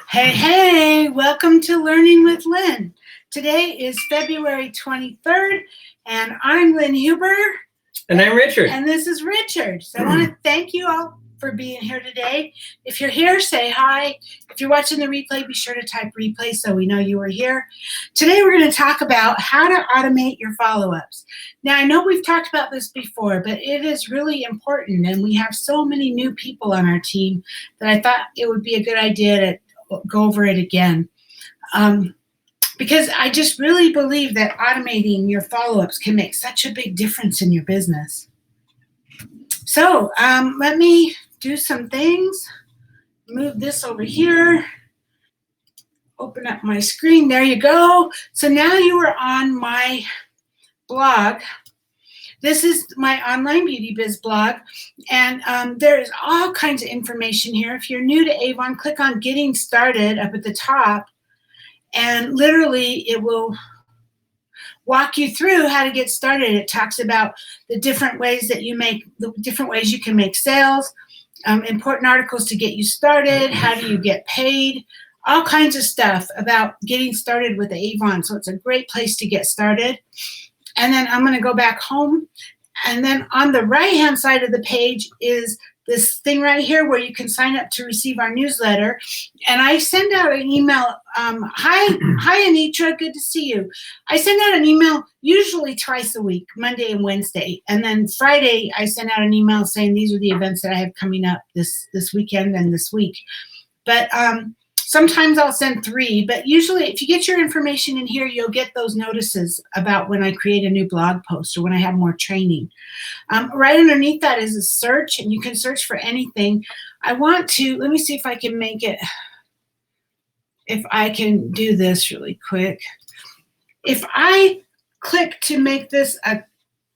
Hey, welcome to Learning with Lynn. Today is February 23rd, and I'm Lynn Huber. And I'm Richard. And this is Richard. So I want to thank you all for being here today. If you're here, say hi. If you're watching the replay, be sure to type replay so we know you were here. Today we're going to talk about how to automate your follow-ups. Now, I know we've talked about this before, but it is really important, and we have so many new people on our team that I thought it would be a good idea to go over it again. Because I just really believe that automating your follow-ups can make such a big difference in your business. So let me do some things. Move this over here. Open up my screen. There you go. So now you are on my blog. This is my online beauty biz blog, and there is all kinds of information here. If you're new to Avon, click on Getting Started up at the top, and literally it will walk you through how to get started. It talks about the different ways that you can make sales, important articles to get you started, how do you get paid, all kinds of stuff about getting started with Avon. So it's a great place to get started. And then I'm going to go back home. And then on the right-hand side of the page is this thing right here where you can sign up to receive our newsletter. And I send out an email. Hi, Anitra. Good to see you. I send out an email usually twice a week, Monday and Wednesday. And then Friday, I send out an email saying these are the events that I have coming up this weekend and this week. But sometimes I'll send 3, but usually if you get your information in here, you'll get those notices about when I create a new blog post or when I have more training. Right underneath that is a search, and you can search for anything. Let me see if I can make it, if I can do this really quick. If I click to make this a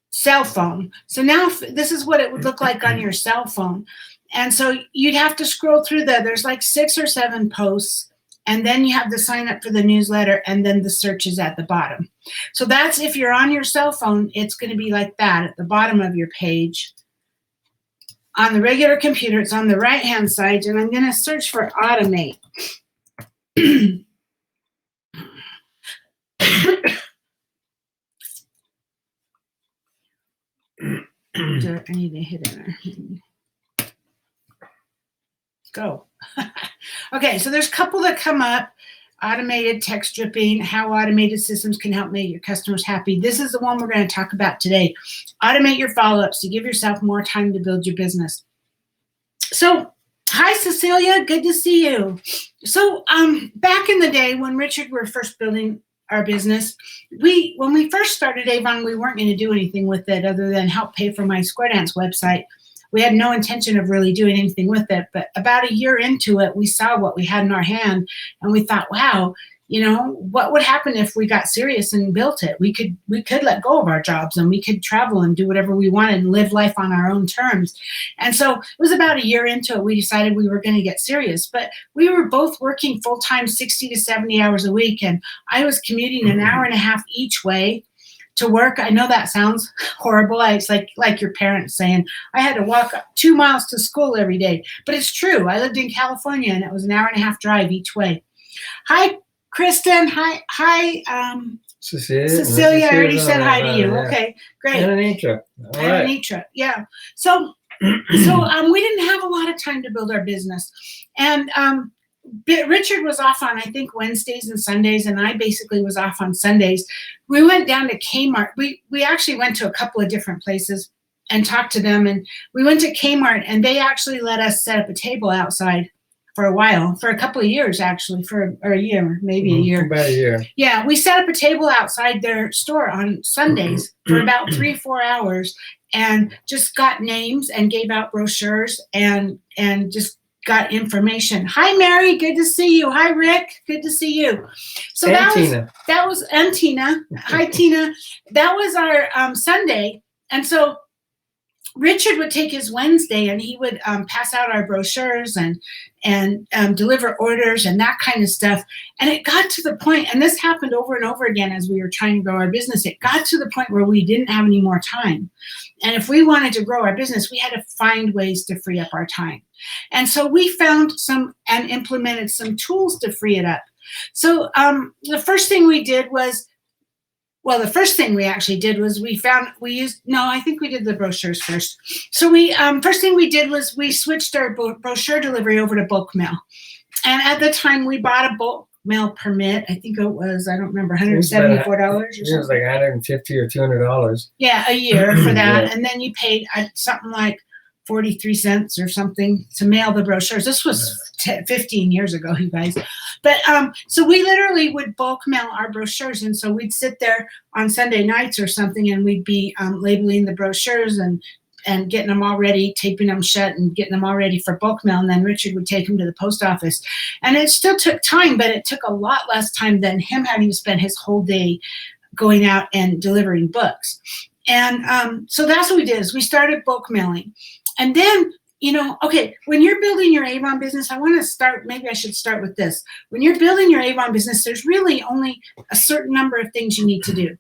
cell phone, so now this is what it would look like on your cell phone. And so you'd have to scroll through there's like 6 or 7 posts, and then you have to sign up for the newsletter, and then the search is at the bottom. So that's if you're on your cell phone, it's going to be like that at the bottom of your page. On the regular computer, it's on the right-hand side, and I'm going to search for automate. I need to hit enter. Go. Okay, so there's a couple that come up. Automated text dripping, how automated systems can help make your customers happy. This is the one we're going to talk about today. Automate your follow-ups to give yourself more time to build your business. So, hi, Cecilia. Good to see you. So, back in the day when Richard were first building our business, when we first started Avon, we weren't going to do anything with it other than help pay for my Square Dance website. We had no intention of really doing anything with it, but about a year into it, we saw what we had in our hand, and we thought, wow, what would happen if we got serious and built it? We could let go of our jobs, and we could travel and do whatever we wanted and live life on our own terms. And so it was about a year into it, we decided we were going to get serious, but we were both working full-time 60 to 70 hours a week, and I was commuting an hour and a half each way to work. I know that sounds horrible. It's like your parents saying, I had to walk 2 miles to school every day. But it's true. I lived in California, and it was an hour and a half drive each way. Hi, Kristen. Hi, Cecilia. I already said hi to you. Yeah. Okay, great. And Anitra. Anitra, yeah. So we didn't have a lot of time to build our business. And Richard was off on, I think, Wednesdays and Sundays, and I basically was off on Sundays. We went down to Kmart. We actually went to a couple of different places and talked to them, and we went to Kmart, and they actually let us set up a table outside for a while, for a couple of years, actually, or a year, maybe a year. About a year. Yeah, we set up a table outside their store on Sundays for about 3-4 hours, and just got names and gave out brochures and just got information. Hi, Mary. Good to see you. Hi, Rick. Good to see you. So and Tina. Hi, Tina. That was our Sunday. And so Richard would take his Wednesday and he would pass out our brochures and deliver orders and that kind of stuff. And it got to the point, and this happened over and over again as we were trying to grow our business, it got to the point where we didn't have any more time. And if we wanted to grow our business, we had to find ways to free up our time. And so we found some and implemented some tools to free it up. So the first thing we did was, the first thing we actually did was I think we did the brochures first. So first thing we did was we switched our brochure delivery over to bulk mail. And at the time we bought a bulk mail permit. I think it was, I don't remember, $174 or something. It was like $150 or $200. Yeah, a year for that. Yeah. And then you paid something like 43 cents or something to mail the brochures. This was 15 years ago, you guys. But so we literally would bulk mail our brochures. And so we'd sit there on Sunday nights or something and we'd be labeling the brochures and getting them all ready, taping them shut and getting them all ready for bulk mail. And then Richard would take them to the post office. And it still took time, but it took a lot less time than him having to spend his whole day going out and delivering books. And so that's what we did, is we started bulk mailing. And then, when you're building your Avon business, maybe I should start with this. When you're building your Avon business, there's really only a certain number of things you need to do.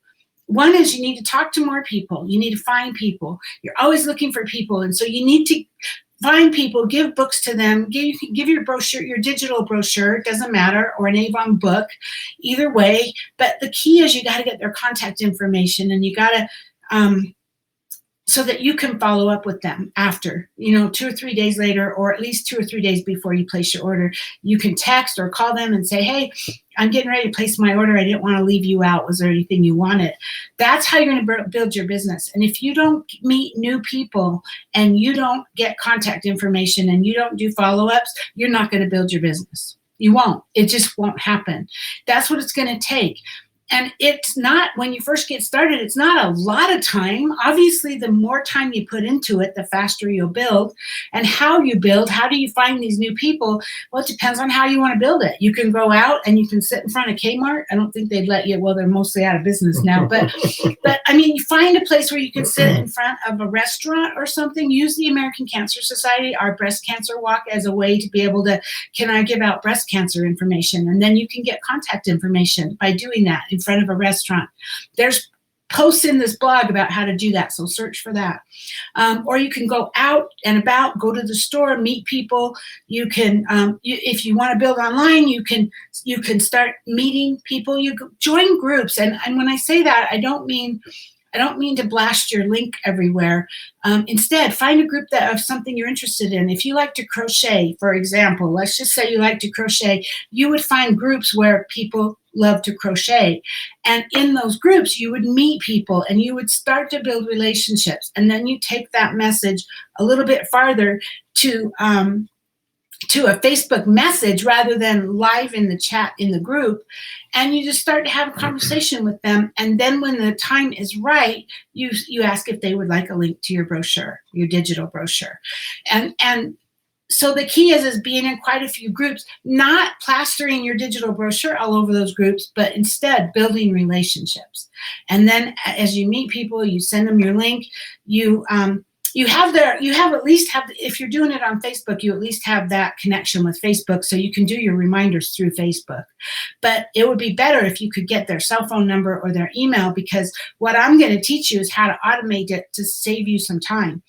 One is you need to talk to more people. You need to find people. You're always looking for people. And so you need to find people, give books to them, give your brochure, your digital brochure, it doesn't matter, or an Avon book, either way. But the key is you got to get their contact information, and you got to, so that you can follow up with them after, 2 or 3 days later, or at least 2 or 3 days before you place your order. You can text or call them and say, hey, I'm getting ready to place my order. I didn't want to leave you out. Was there anything you wanted? That's how you're going to build your business. And if you don't meet new people and you don't get contact information and you don't do follow-ups, you're not going to build your business. You won't. It just won't happen. That's what it's going to take. And it's not, when you first get started, it's not a lot of time. Obviously, the more time you put into it, the faster you'll build. And how you build, how do you find these new people? Well, it depends on how you want to build it. You can go out and you can sit in front of Kmart. I don't think they'd let you. Well, they're mostly out of business now. But you find a place where you can sit in front of a restaurant or something. Use the American Cancer Society, our breast cancer walk, as a way to be able to, can I give out breast cancer information? And then you can get contact information by doing that in front of a restaurant. There's posts in this blog about how to do that, so search for that. Or you can go out and about, go to the store, meet people. You can, if you want to build online, you can start meeting people. You join groups, and when I say that, I don't mean to blast your link everywhere. Instead, find a group of something you're interested in. If you like to crochet, for example, let's just say you like to crochet, you would find groups where people love to crochet. And in those groups, you would meet people and you would start to build relationships. And then you take that message a little bit farther to a Facebook message rather than live in the chat in the group. And you just start to have a conversation with them. And then when the time is right, you ask if they would like a link to your brochure, your digital brochure. And so the key is being in quite a few groups, not plastering your digital brochure all over those groups, but instead building relationships. And then as you meet people, you send them your link, if you're doing it on Facebook, you at least have that connection with Facebook, so you can do your reminders through Facebook. But it would be better if you could get their cell phone number or their email, because what I'm going to teach you is how to automate it to save you some time.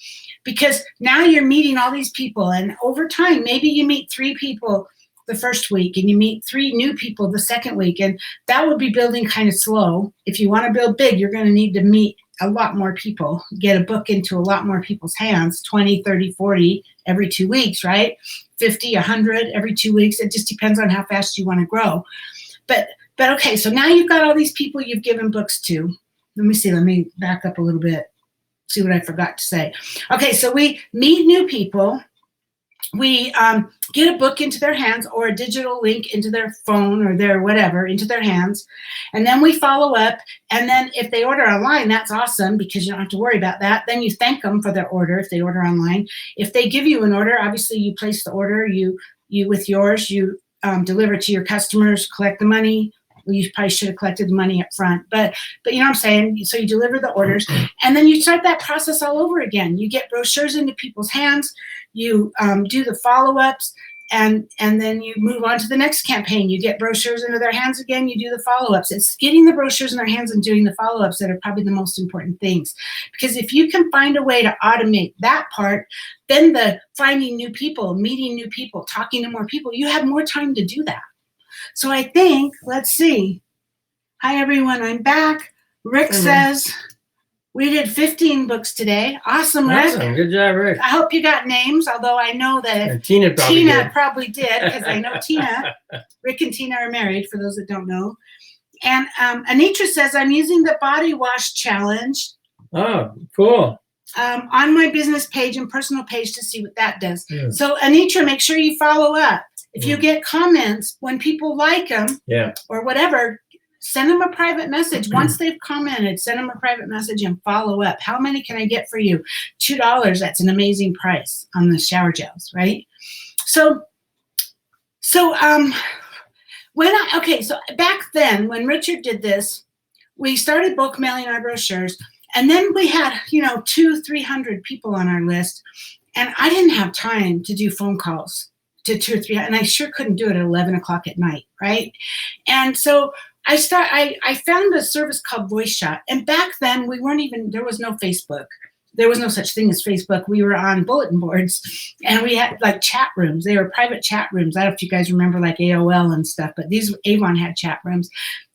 Because now you're meeting all these people, and over time, maybe you meet 3 people the first week and you meet 3 new people the second week, and that would be building kind of slow. If you want to build big, you're going to need to meet a lot more people, get a book into a lot more people's hands, 20, 30, 40 every 2 weeks, right? 50, 100 every 2 weeks. It just depends on how fast you want to grow. But okay, so now you've got all these people you've given books to. Let me back up a little bit, see what I forgot to say. Okay, so we meet new people. We get a book into their hands or a digital link into their phone or their whatever, into their hands. And then we follow up. And then if they order online, that's awesome, because you don't have to worry about that. Then you thank them for their order if they order online. If they give you an order, obviously you place the order, you with yours, you deliver to your customers, collect the money, Well, you probably should have collected the money up front, but you know what I'm saying? So you deliver the orders, and then you start that process all over again. You get brochures into people's hands, you do the follow-ups, and then you move on to the next campaign. You get brochures into their hands again, you do the follow-ups. It's getting the brochures in their hands and doing the follow-ups that are probably the most important things. Because if you can find a way to automate that part, then the finding new people, meeting new people, talking to more people, you have more time to do that. So I think, let's see. Hi everyone, I'm back. Rick says, we did 15 books today. Awesome, Rick. Awesome. Good job, Rick. I hope you got names, although I know that And Tina probably did, because I know Tina. Rick and Tina are married, for those that don't know. And Anitra says, I'm using the body wash challenge Oh, cool. on my business page and personal page to see what that does. Yeah. So Anitra, make sure you follow up. If you get comments, when people like them or whatever, send them a private message. Once they've commented, send them a private message and follow up. How many can I get for you? $2. That's an amazing price on the shower gels, right? So back then when Richard did this, we started bulk mailing our brochures, and then we had 200-300 people on our list, and I didn't have time to do phone calls to 2 or 3, and I sure couldn't do it at 11 o'clock at night, right? And so I found a service called VoiceShot, and back then there was no Facebook. There was no such thing as Facebook. We were on bulletin boards, and we had like chat rooms. They were private chat rooms. I don't know if you guys remember like AOL and stuff, but Avon had chat rooms.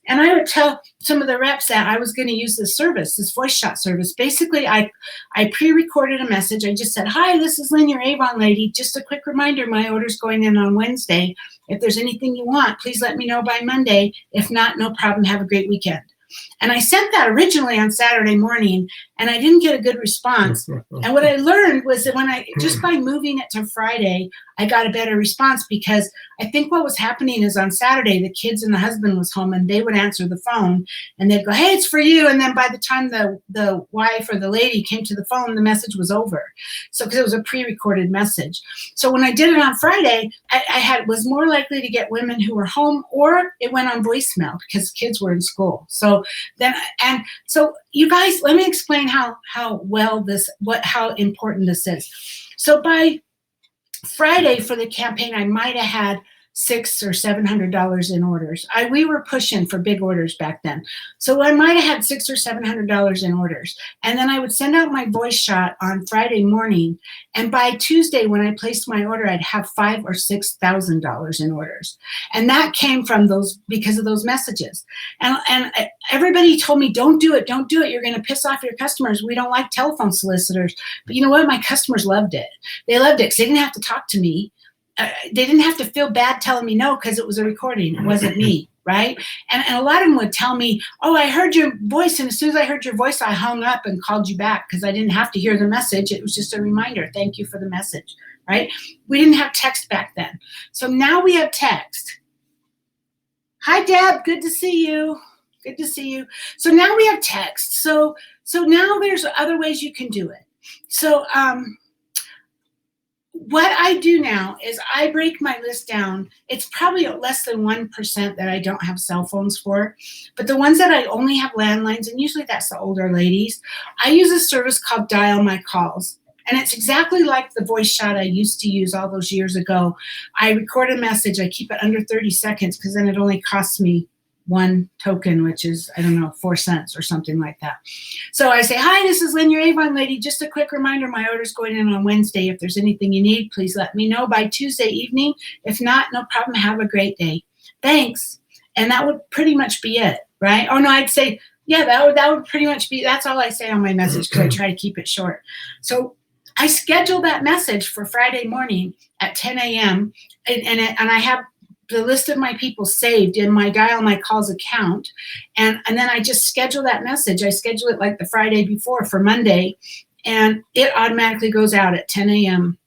And I would tell some of the reps that I was going to use this service, this VoiceShot service. Basically, I pre-recorded a message. I just said, hi, this is Lynn, your Avon lady. Just a quick reminder, my order's going in on Wednesday. If there's anything you want, please let me know by Monday. If not, no problem. Have a great weekend. And I sent that originally on Saturday morning, and I didn't get a good response. And what I learned was that just by moving it to Friday, I got a better response, because I think what was happening is on Saturday, the kids and the husband was home, and they would answer the phone, and they'd go, hey, it's for you. And then by the time the wife or the lady came to the phone, the message was over. So, because it was a pre-recorded message. So when I did it on Friday, I was more likely to get women who were home, or it went on voicemail because kids were in school. So you guys, let me explain how important this is. So by Friday for the campaign, I might have had $600 or $700 in orders. We were pushing for big orders back then. So I might have had $600 or $700 in orders. And then I would send out my VoiceShot on Friday morning. And by Tuesday, when I placed my order, I'd have $5,000 or $6,000 in orders. And that came from because of those messages. And everybody told me, don't do it. Don't do it. You're going to piss off your customers. We don't like telephone solicitors. But you know what? My customers loved it. They loved it because they didn't have to talk to me. They didn't have to feel bad telling me no, because it was a recording. It wasn't me, right? And a lot of them would tell me, oh, I heard your voice. And as soon as I heard your voice, I hung up and called you back, because I didn't have to hear the message. It was just a reminder. Thank you for the message, right? We didn't have text back then. So now we have text. Hi, Deb. Good to see you. Good to see you. So now we have text. So now there's other ways you can do it. So, what I do now is I break my list down. It's probably less than 1% that I don't have cell phones for, but the ones that I only have landlines, and usually that's the older ladies, I use a service called Dial My Calls. And it's exactly like the VoiceShot I used to use all those years ago. I record a message. I keep it under 30 seconds because then it only costs me one token, which is, 4 cents or something like that. So I say, hi, this is Lynn, your Avon lady. Just a quick reminder, my order's going in on Wednesday. If there's anything you need, please let me know by Tuesday evening. If not, no problem. Have a great day. Thanks. And that would pretty much be it, right? Oh, no, I'd say, yeah, that would pretty much be, that's all I say on my message, because I try to keep it short. So I schedule that message for Friday morning at 10 a.m. And I have the list of my people saved in my Dial My Calls account. And then I just schedule that message. I schedule it like the Friday before for Monday, and it automatically goes out at 10 a.m.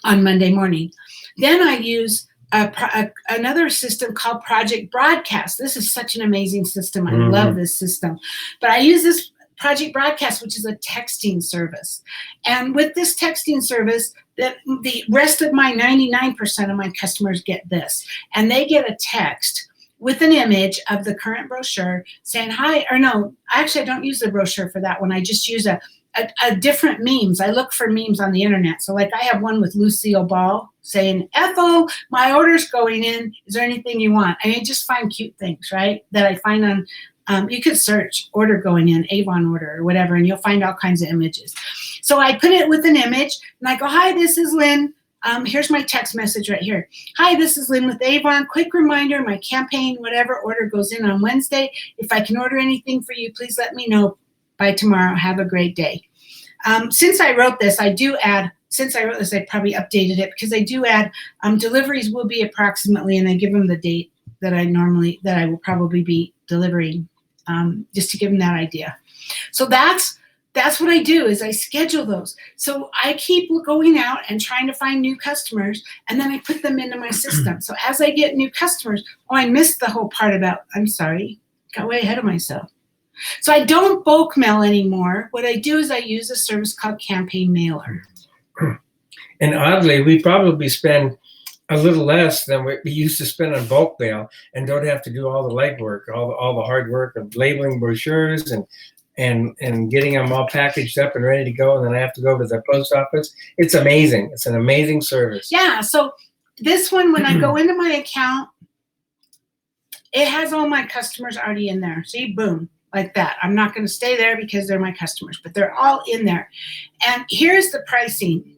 on Monday morning. Then I use another system called Project Broadcast. This is such an amazing system. I love this system. But I use this Project Broadcast, which is a texting service. And with this texting service, the rest of my 99% of my customers get this. And they get a text with an image of the current brochure saying hi, or no, actually I don't use the brochure for that one. I just use a different memes. I look for memes on the internet. So like I have one with Lucille Ball saying, Ethel, my order's going in. Is there anything you want? I just find cute things, right? That I find on, you could search order going in, Avon order or whatever, and you'll find all kinds of images. So I put it with an image and I go, hi, this is Lynn. Here's my text message right here. Hi, this is Lynn with Avon. Quick reminder, my campaign, whatever order goes in on Wednesday. If I can order anything for you, please let me know by tomorrow. Have a great day. Since I wrote this, I probably updated it because I do add deliveries will be approximately, and I give them the date that I will probably be delivering, just to give them that idea. So that's what I do is I schedule those. So I keep going out and trying to find new customers, and then I put them into my system. So as I get new customers, I missed the whole part about, I'm sorry, got way ahead of myself. So I don't bulk mail anymore. What I do is I use a service called Campaign Mailer. And oddly, we probably spend a little less than we used to spend on bulk mail, and don't have to do all the legwork, all the hard work of labeling brochures and getting them all packaged up and ready to go. And then I have to go to the post office. It's amazing. It's an amazing service. Yeah. So this one, when I go into my account, it has all my customers already in there. See, boom. Like that. I'm not going to stay there because they're my customers, but they're all in there. And here's the pricing.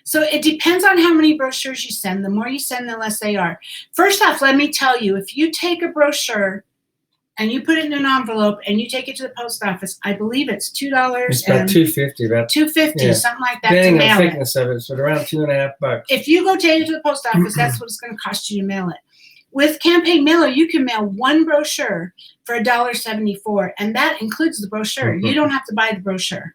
So it depends on how many brochures you send. The more you send, the less they are. First off, let me tell you, if you take a brochure and you put it in an envelope and you take it to the post office, I believe it's $2. It's about $2.50. About $2.50, yeah. something like that. Depending to on mail the it. thickness of it, so around $2.50. If you go take it to the post office, that's what it's going to cost you to mail it. With Campaign Mailer, you can mail one brochure for $1.74, and that includes the brochure. You don't have to buy the brochure.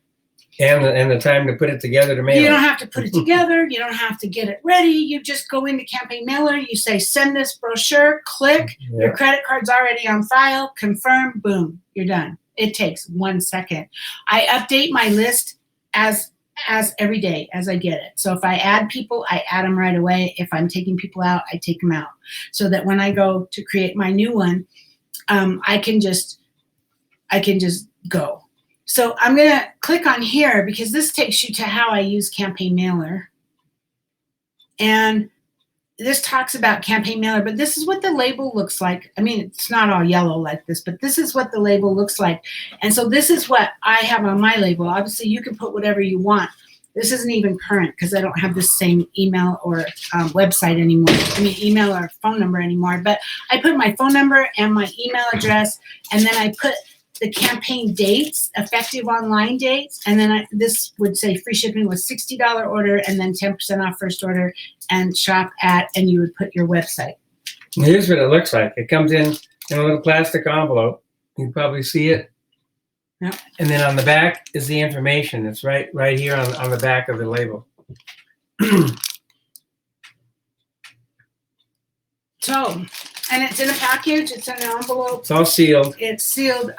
And the time to put it together to mail You it. don't have to put it together. You don't have to get it ready. You just go into Campaign Mailer. You say, send this brochure, click. Yeah. Your credit card's already on file. Confirm, boom, you're done. It takes 1 second. I update my list as every day as I get it. So if I add people, I add them right away. If I'm taking people out, I take them out. So that when I go to create my new one, I can just go. So I'm going to click on here because this takes you to how I use Campaign Mailer. And this talks about Campaign Mailer, but this is what the label looks like. I mean, it's not all yellow like this, but this is what the label looks like. And so this is what I have on my label. Obviously, you can put whatever you want. This isn't even current because I don't have the same email or website anymore. I mean, email or phone number anymore. But I put my phone number and my email address, and then I put the campaign dates, effective online dates, and then this would say free shipping with $60 order and then 10% off first order and shop at, and you would put your website. Here's what it looks like. It comes in a little plastic envelope. You can probably see it. Yep. And then on the back is the information. It's right here on the back of the label. So, and it's in a package. It's in an envelope. It's all sealed. It's sealed.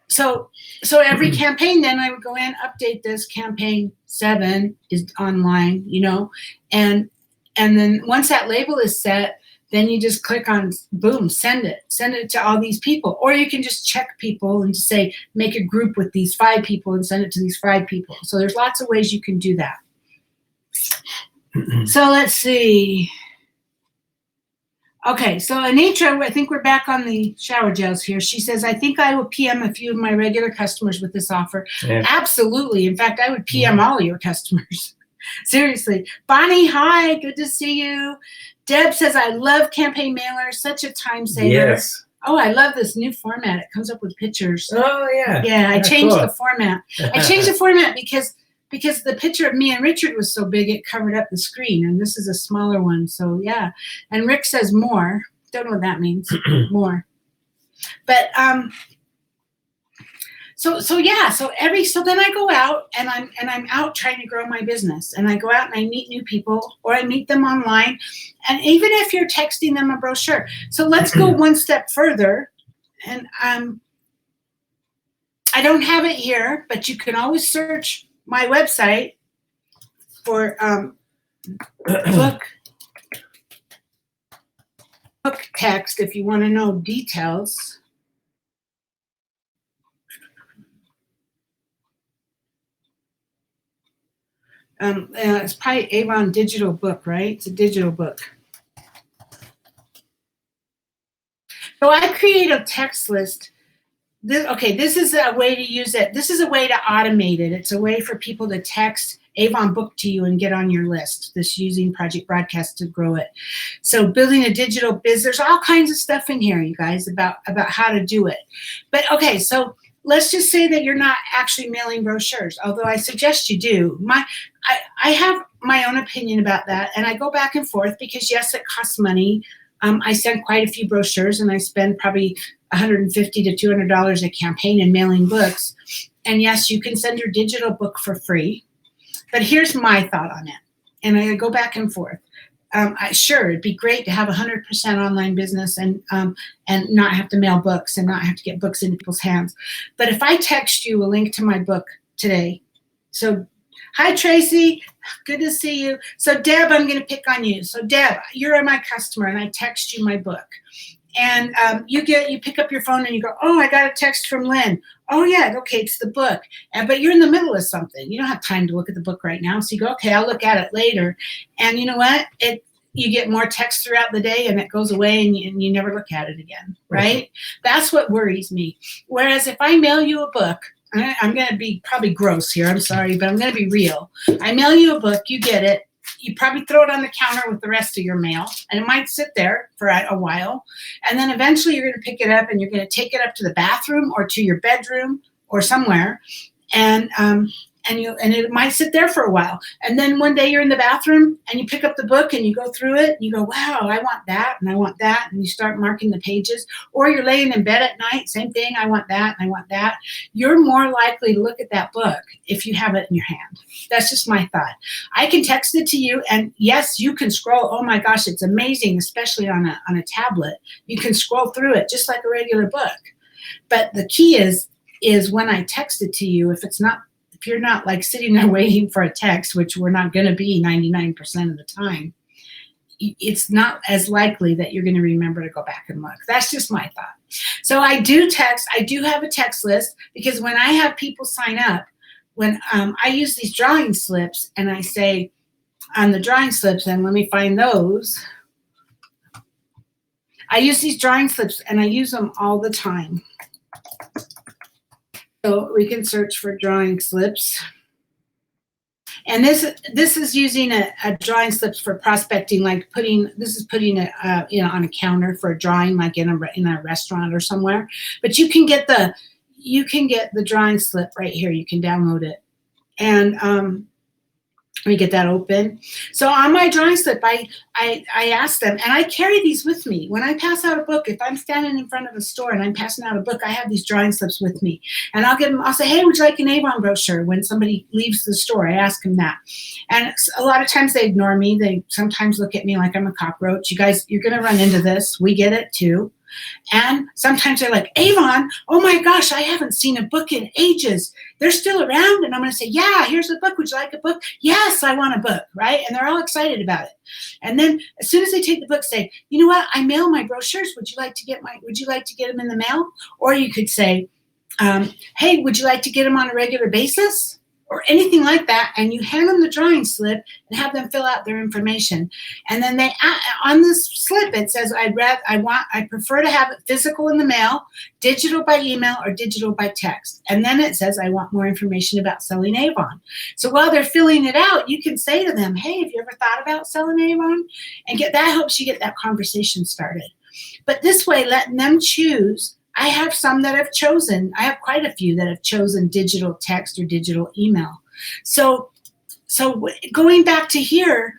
So every campaign, then I would go in, update this. Campaign 7 is online, and then once that label is set, then you just click on boom, send it to all these people, or you can just check people and just say make a group with these 5 people and send it to these 5 people. So there's lots of ways you can do that. So let's see. Okay, so Anitra, I think we're back on the shower gels here. She says, I think I will PM a few of my regular customers with this offer. Yeah. Absolutely. In fact, I would PM all your customers. Seriously. Bonnie, hi. Good to see you. Deb says, I love Campaign Mailer. Such a time saver. Yes. Oh, I love this new format. It comes up with pictures. Oh, yeah. Yeah, I changed cool. the format. I changed the format because the picture of me and Richard was so big, it covered up the screen, and this is a smaller one. So yeah. And Rick says more. Don't know what that means. More. But so then I go out and I'm out trying to grow my business, and I go out and I meet new people, or I meet them online, and even if you're texting them a brochure. So let's go one step further, and I don't have it here, but you can always search my website for book text if you want to know details. It's probably Avon digital book, right? It's a digital book. So I create a text list. This is a way to use it. This is a way to automate it. It's a way for people to text Avon book to you and get on your list. This using Project Broadcast to grow it. So building a digital biz, there's all kinds of stuff in here, you guys, about how to do it. But okay, so let's just say that you're not actually mailing brochures, although I suggest you do. I have my own opinion about that, and I go back and forth because yes, it costs money. I send quite a few brochures, and I spend probably $150 to $200 a campaign in mailing books. And yes, you can send your digital book for free. But here's my thought on it, and I go back and forth. Sure, it'd be great to have 100% online business and not have to mail books and not have to get books into people's hands. But if I text you a link to my book today, so hi Tracy, good to see you. So Deb, I'm going to pick on you. So Deb, you're my customer, and I text you my book. And you pick up your phone and you go, oh, I got a text from Lynn. Oh yeah, okay, it's the book. But you're in the middle of something. You don't have time to look at the book right now. So you go, okay, I'll look at it later. And you know what? You get more text throughout the day, and it goes away, and you never look at it again, right? Mm-hmm. That's what worries me. Whereas if I mail you a book, I'm going to be probably gross here, I'm sorry, but I'm going to be real. I mail you a book, you get it. You probably throw it on the counter with the rest of your mail, and it might sit there for a while. And then eventually you're going to pick it up, and you're going to take it up to the bathroom or to your bedroom or somewhere. And it might sit there for a while. And then one day you're in the bathroom and you pick up the book and you go through it and you go, wow, I want that and I want that. And you start marking the pages. Or you're laying in bed at night, same thing, I want that and I want that. You're more likely to look at that book if you have it in your hand. That's just my thought. I can text it to you, and yes, you can scroll. Oh my gosh, it's amazing, especially on a tablet. You can scroll through it just like a regular book. But the key is when I text it to you, if you're not like sitting there waiting for a text, which we're not going to be 99% of the time, it's not as likely that you're going to remember to go back and look. That's just my thought. So I do have a text list, because when I have people sign up, when I use these drawing slips, and I say on the drawing slips, and let me find those. I use these drawing slips, and I use them all the time. So we can search for drawing slips. And this is using a drawing slips for prospecting, like putting it on a counter for a drawing, like in a restaurant or somewhere. But you can get the drawing slip right here. You can download it. And let me get that open. So on my drawing slip, I ask them, and I carry these with me. When I pass out a book, if I'm standing in front of a store and I'm passing out a book, I have these drawing slips with me. And I'll say, hey, would you like an Avon brochure? When somebody leaves the store, I ask them that. And a lot of times they ignore me. They sometimes look at me like I'm a cockroach. You guys, you're going to run into this. We get it too. And sometimes they're like, Avon, oh my gosh, I haven't seen a book in ages. They're still around. And I'm going to say, yeah, here's a book. Would you like a book? Yes, I want a book, right? And they're all excited about it. And then as soon as they take the book, say, you know what? I mail my brochures. Would you like to get them in the mail? Or you could say, hey, would you like to get them on a regular basis? Or anything like that, and you hand them the drawing slip and have them fill out their information. And then on this slip, it says, I prefer to have it physical in the mail, digital by email, or digital by text. And then it says, I want more information about selling Avon. So while they're filling it out, you can say to them, hey, have you ever thought about selling Avon? And that helps you get that conversation started. But this way, letting them choose. I have some that have chosen. I have quite a few that have chosen digital text or digital email. So going back to here,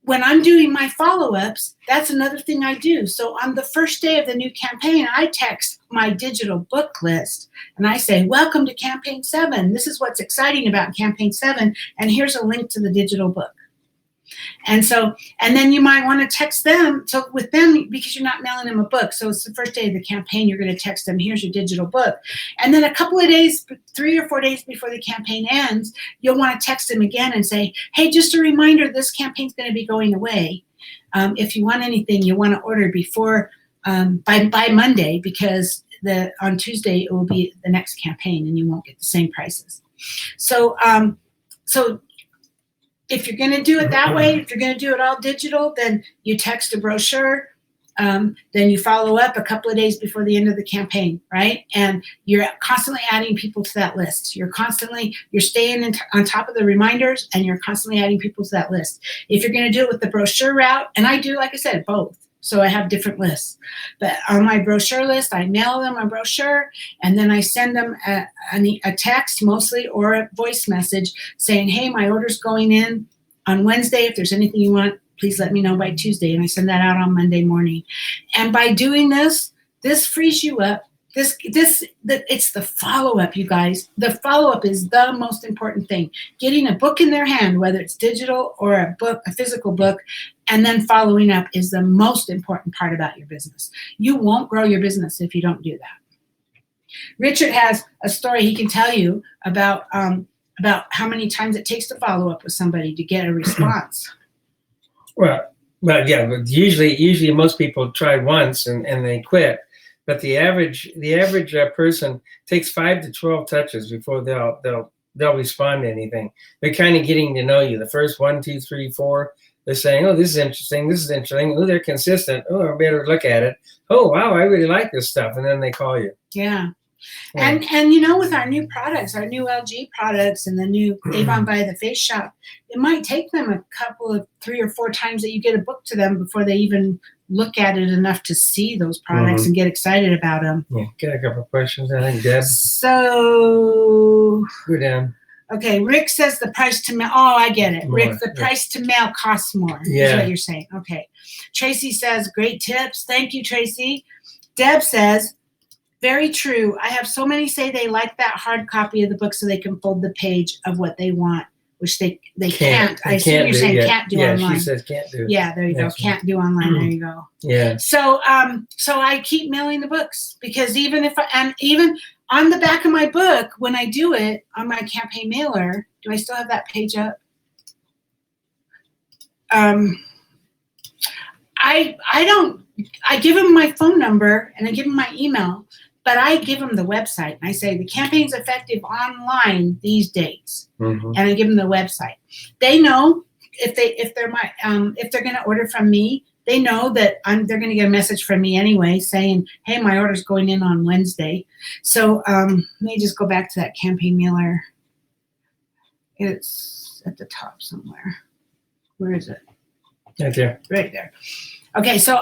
when I'm doing my follow-ups, that's another thing I do. So on the first day of the new campaign, I text my digital book list, and I say, welcome to Campaign 7. This is what's exciting about Campaign 7, and here's a link to the digital book. And then you might want to text them with them, because you're not mailing them a book. So it's the first day of the campaign, you're going to text them, here's your digital book. And then a couple of days, 3 or 4 days before the campaign ends, you'll want to text them again and say, hey, just a reminder, this campaign's going to be going away. If you want anything, you want to order before by Monday, because on Tuesday it will be the next campaign and you won't get the same prices. So if you're going to do it that way, if you're going to do it all digital, then you text a brochure. Then you follow up a couple of days before the end of the campaign, right? And you're constantly adding people to that list. You're staying on top of the reminders, and you're constantly adding people to that list. If you're going to do it with the brochure route, and I do, like I said, both. So I have different lists. But on my brochure list, I mail them a brochure, and then I send them a text mostly, or a voice message saying, hey, my order's going in on Wednesday. If there's anything you want, please let me know by Tuesday. And I send that out on Monday morning. And by doing this frees you up. It's the follow-up, you guys. The follow-up is the most important thing. Getting a book in their hand, whether it's digital or a physical book, and then following up is the most important part about your business. You won't grow your business if you don't do that. Richard has a story he can tell you about how many times it takes to follow up with somebody to get a response. Well, yeah, but usually most people try once and they quit. But the average person takes 5 to 12 touches before they'll respond to anything. They're kind of getting to know you. The first 1, 2, 3, 4, they're saying, oh, this is interesting. This is interesting. Oh, they're consistent. Oh, I better look at it. Oh, wow, I really like this stuff. And then they call you. Yeah. And with our new products, our new LG products and the new Avon by the Face Shop, it might take them a couple of 3 or 4 times that you get a book to them before they even look at it enough to see those products and get excited about them. Yeah, got a couple of questions, I think, Deb. So go down. Okay, Rick says the price to mail. Oh, I get it. More, Rick, the price to mail costs more. Yeah. Is what you're saying. Okay. Tracy says, great tips. Thank you, Tracy. Deb says, very true. I have so many say they like that hard copy of the book so they can fold the page of what they want, which they can't. I assume you're saying can't do online. Yeah, she says can't do. Yeah, there you go. Can't do online. There you go. Yeah. So I keep mailing the books, because even on the back of my book, when I do it on my campaign mailer, do I still have that page up? I give them my phone number and I give them my email, but I give them the website and I say the campaign's effective online these dates, and I give them the website. They know if they're going to order from me, they know that they're going to get a message from me anyway saying, hey, my order's going in on Wednesday. So let me just go back to that campaign mailer. It's at the top somewhere. Where is it? Right there. Right there. Okay, so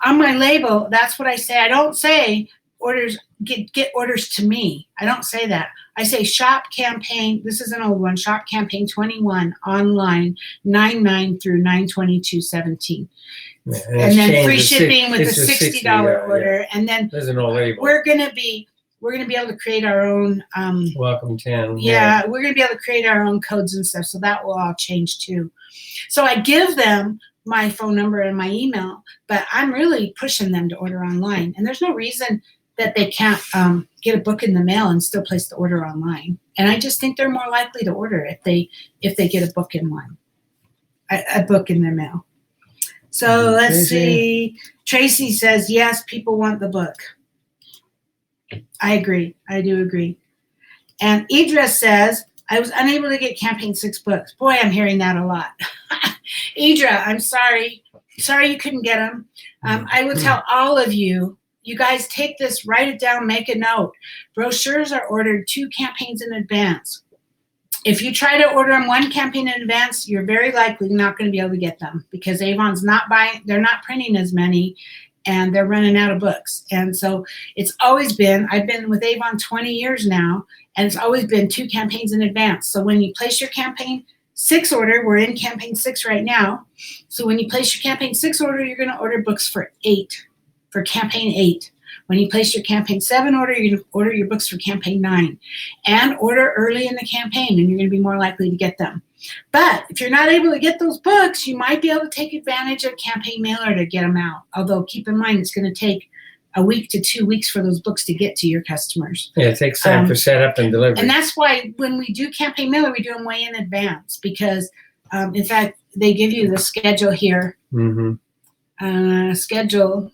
on my label, that's what I say. I don't say orders, get orders to me. I don't say that. I say shop campaign. This is an old one. Shop campaign 21 online 9/9 through 9/22/17. Yeah, and then free shipping with a $60 order. Yeah. And then there's an old label. We're gonna be able to create our own welcome 10. Yeah, we're gonna be able to create our own codes and stuff. So that will all change too. So I give them my phone number and my email, but I'm really pushing them to order online. And there's no reason that they can't get a book in the mail and still place the order online. And I just think they're more likely to order if they get a book in line, a book in their mail. So let's see. Tracy says, yes, people want the book. I agree. I do agree. And Idris says, I was unable to get Campaign 6 books. Boy, I'm hearing that a lot. Idra, I'm sorry. Sorry you couldn't get them. I will tell all of you, you guys take this, write it down, make a note. Brochures are ordered 2 campaigns in advance. If you try to order them 1 campaign in advance, you're very likely not going to be able to get them, because Avon's not buying, they're not printing as many, and they're running out of books. And so it's always been, I've been with Avon 20 years now, and it's always been 2 campaigns in advance. So when you place your campaign 6 order, we're in campaign 6 right now. So when you place your campaign 6 order, you're going to order books for campaign 8. When you place your campaign 7 order, you're going to order your books for campaign 9, and order early in the campaign, and you're going to be more likely to get them. But if you're not able to get those books, you might be able to take advantage of campaign mailer to get them out. Although keep in mind, it's going to take a week to 2 weeks for those books to get to your customers. Yeah, it takes time for setup and delivery. And that's why when we do campaign mailer, we do them way in advance, because in fact, they give you the schedule here schedule.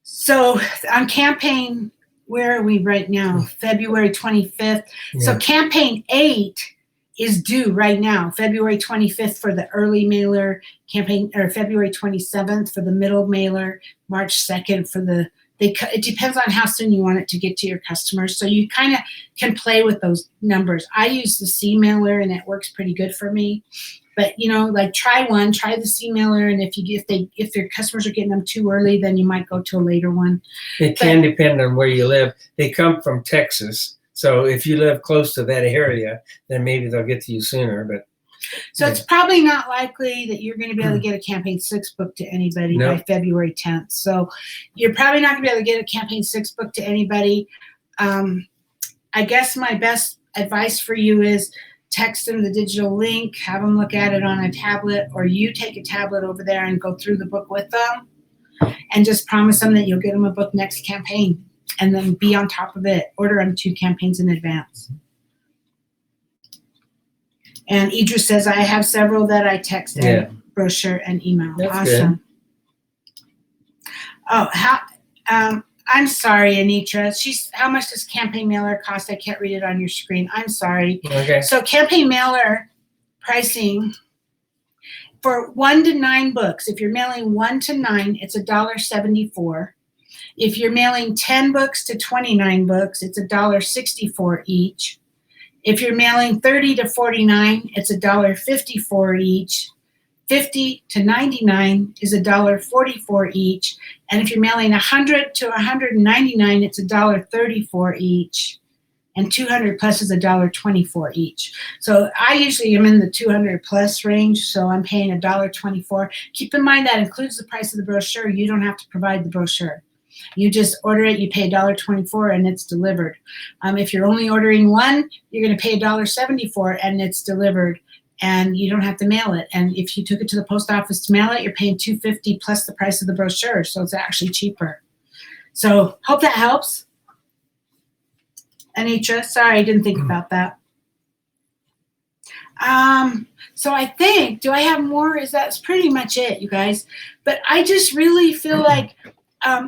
So on campaign, where are we right now? February 25th. Yeah. So campaign 8 is due right now, February 25th for the early mailer campaign, or February 27th for the middle mailer, March 2nd for the, it depends on how soon you want it to get to your customers. So you kind of can play with those numbers. I use the C mailer and it works pretty good for me. But like try the C mailer, and if your customers are getting them too early, then you might go to a later one. It can depend on where you live. They come from Texas, so if you live close to that area, then maybe they'll get to you sooner. But so it's probably not likely that you're going to be able to get a campaign 6 book to anybody by February 10th. So you're probably not going to be able to get a campaign 6 book to anybody. I guess my best advice for you is text them the digital link, have them look at it on a tablet, or you take a tablet over there and go through the book with them, and just promise them that you'll get them a book next campaign, and then be on top of it. Order them 2 campaigns in advance. And Idris says, I have several that I text and brochure and email. That's awesome. Good. Oh, I'm sorry, Anitra. How much does campaign mailer cost? I can't read it on your screen. I'm sorry. Okay. So campaign mailer pricing for 1 to 9 books. If you're mailing 1 to 9, it's $1.74. If you're mailing 10 books to 29 books, it's $1.64 each. If you're mailing 30 to 49, it's $1.54 each. 50 to 99 is $1.44 each. And if you're mailing 100 to 199, it's $1.34 each. And 200 plus is $1.24 each. So I usually am in the 200 plus range, so I'm paying $1.24. Keep in mind that includes the price of the brochure. You don't have to provide the brochure. You just order it, you pay $1.24, and it's delivered. If you're only ordering 1, you're going to pay $1.74, and it's delivered. And you don't have to mail it. And if you took it to the post office to mail it, you're paying $2.50 plus the price of the brochure, so it's actually cheaper. So hope that helps. Anitra, sorry, I didn't think about that. So I think, do I have more? That's pretty much it, you guys. But I just really feel like,